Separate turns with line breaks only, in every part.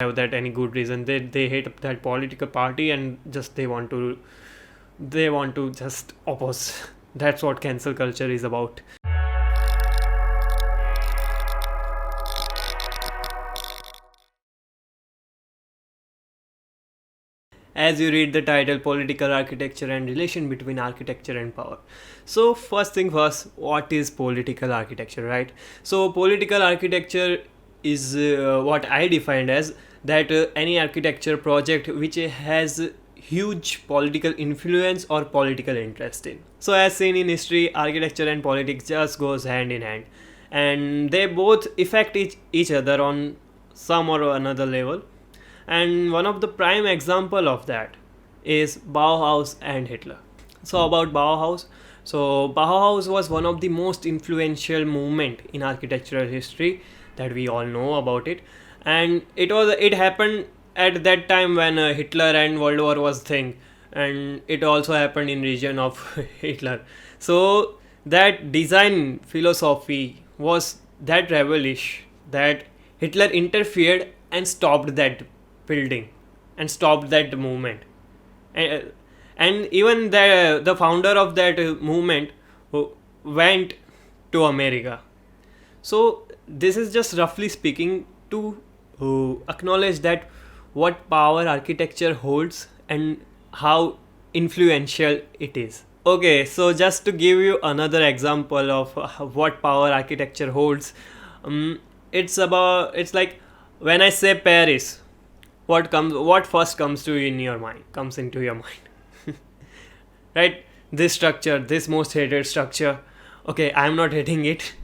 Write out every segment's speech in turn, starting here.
have that any good reason. They hate that political party and just they want to just oppose. That's what cancel culture is about. As you read the title, political architecture and relation between architecture and power. So first thing first, what is political architecture, right? So political architecture is what I defined as that any architecture project which has huge political influence or political interest in. So as seen in history, architecture and politics just goes hand in hand, and they both affect each other on some or another level. And one of the prime example of that is Bauhaus and Hitler. So about Bauhaus, so Bauhaus was one of the most influential movement in architectural history that we all know about it, and it happened at that time when Hitler and World War was thing, and it also happened in region of Hitler. So that design philosophy was that rebellious that Hitler interfered and stopped that building and stopped that movement. And, and even the founder of that movement went to America. So this is just roughly speaking to acknowledge that what power architecture holds and how influential it is. Okay, so just to give you another example of what power architecture holds, it's like when I say Paris, what first comes into your mind, right? This structure, this most hated structure. Okay, I'm not hating it,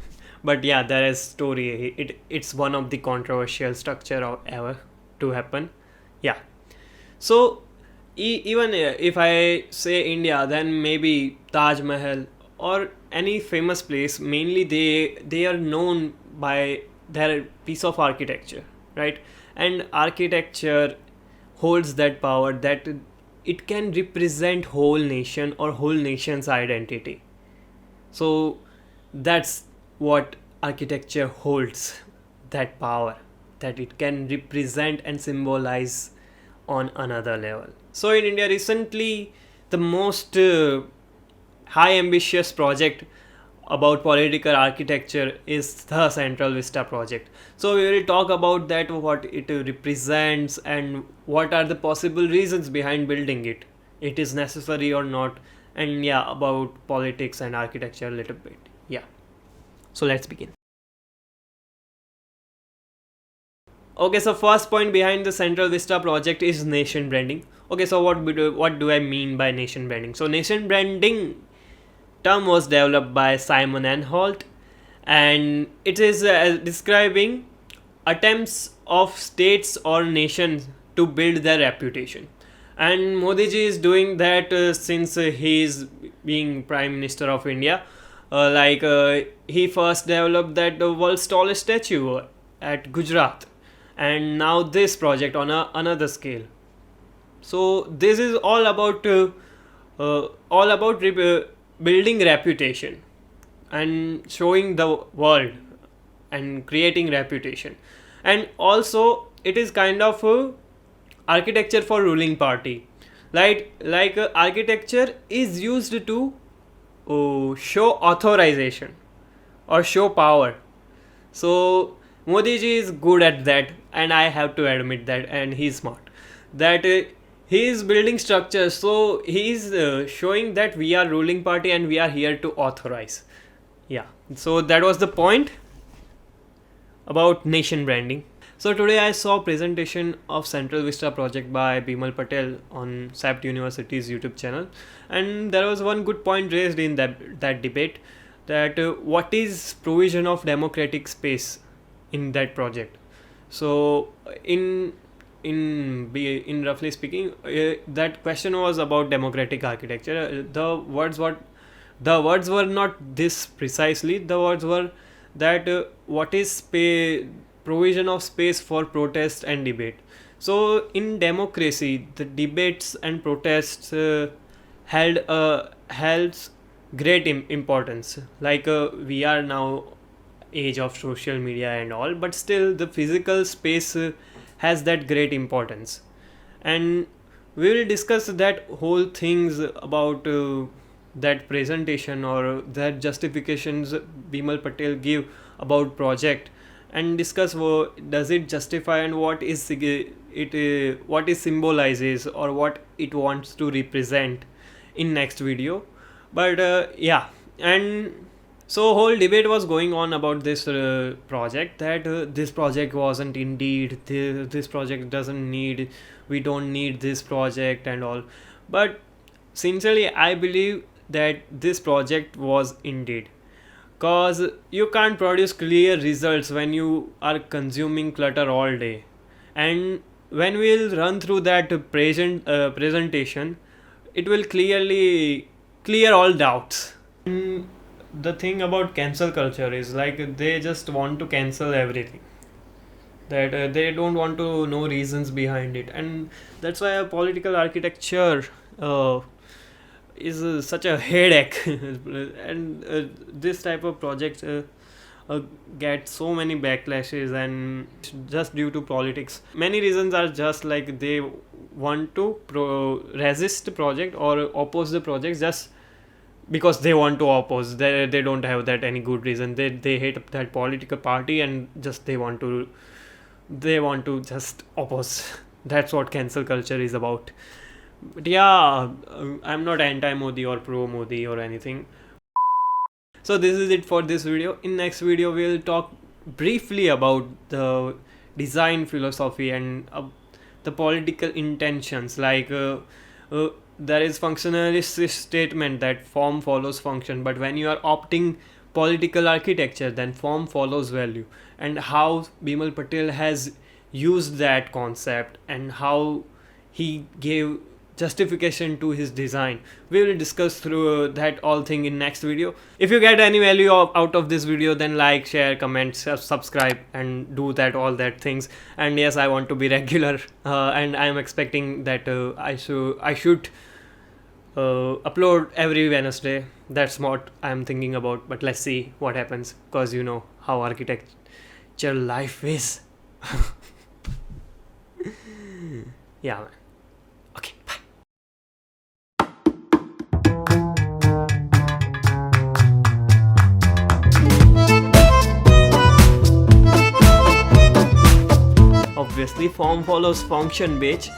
but yeah, there is story. It's one of the controversial structure ever to happen. Yeah. So even if I say India, then maybe Taj Mahal or any famous place. Mainly they are known by their piece of architecture, right? And architecture holds that power that it can represent whole nation or whole nation's identity. So that's what architecture holds, that power that it can represent and symbolize on another level. So in India recently, the most high ambitious project about political architecture is the Central Vista project. So we will talk about that, what it represents and what are the possible reasons behind building it. It is necessary or not, and yeah, about politics and architecture a little bit. Yeah. So let's begin. Okay, so first point behind the Central Vista project is nation branding. Okay, so what do I mean by nation branding? So nation branding term was developed by Simon and Holt, and it is describing attempts of states or nations to build their reputation. And Modi ji is doing that since he is being Prime Minister of India. He first developed that world's tallest statue at Gujarat, and now this project on another scale. So this is all about building reputation and showing the world and creating reputation, and also it is kind of architecture for ruling party, architecture is used to show authorization or show power. So Modi ji is good at that, and I have to admit that, and he's smart. That he is building structures, so he is showing that we are ruling party and we are here to authorize. Yeah. So that was the point about nation branding. So today I saw presentation of Central Vista project by Bimal Patel on SAPT University's YouTube channel, and there was one good point raised in that debate, that what is provision of democratic space in that project. So in roughly speaking, that question was about democratic architecture. The words were not this precisely. The words were that what is provision of space for protest and debate. So in democracy, the debates and protests held great importance. We are now age of social media and all, but still the physical space has that great importance. And we will discuss that whole things about that presentation or that justifications Bimal Patel give about project, and discuss does it justify and what is what it symbolizes or what it wants to represent in next video. But yeah, and so whole debate was going on about this project, that this project wasn't indeed, this project doesn't need, we don't need this project and all. But sincerely I believe that this project was indeed, cause you can't produce clear results when you are consuming clutter all day. And when we'll run through that presentation, it will clearly clear all doubts. The thing about cancel culture is like they just want to cancel everything, that they don't want to know reasons behind it. And that's why a political architecture is such a headache. And this type of projects get so many backlashes, and just due to politics. Many reasons are just like they want to resist project or oppose the project just because they want to oppose. They don't have that any good reason. They hate that political party and just they want to just oppose. That's what cancel culture is about. But yeah, I'm not anti Modi or pro Modi or anything. So this is it for this video. In next video we'll talk briefly about the design philosophy and the political intentions. Like there is functionalist statement that form follows function, but when you are opting political architecture, then form follows value. And how Bimal Patel has used that concept and how he gave justification to his design, we will discuss through that all thing in next video. If you get any value out of this video, then like, share, comment, subscribe, and do that all that things. And yes, I want to be regular, and I am expecting that I should upload every Wednesday. That's what I am thinking about, but let's see what happens, because you know how architecture life is. Yeah, man. Okay, bye. Obviously form follows function, bitch.